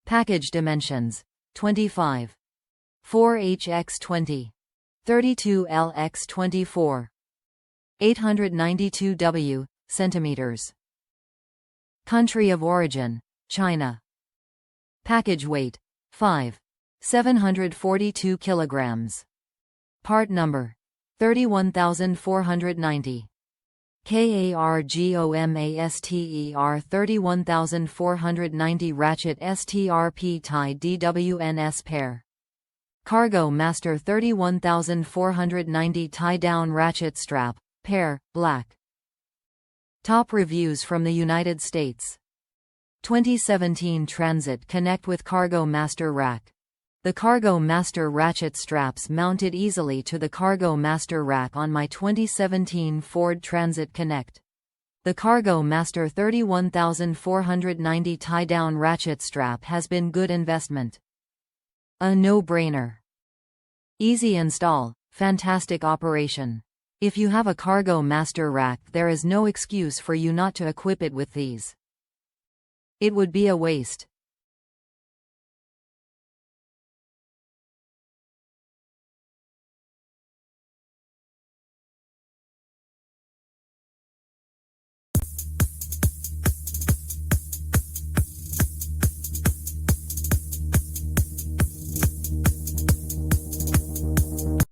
Package dimensions: 25, 4hx20, 32lx24, 892 centimeters. Country of origin: China. Package weight: 742 kilograms. Part number: 31490. KARGOMASTER 31490. Ratchet STRP Tie DWNS-PAIR. Kargo Master 31490. Tie Down Ratchet Strap, pair, black. Top reviews from the United States. 2017 Transit Connect with Kargo Master Rack. The Kargo Master ratchet straps mounted easily to the Kargo Master rack on my 2017 Ford Transit Connect. The Kargo Master 31490 tie-down ratchet strap has been good investment. A no-brainer. Easy install, fantastic operation. If you have a Kargo Master rack, there is no excuse for you not to equip it with these. It would be a waste.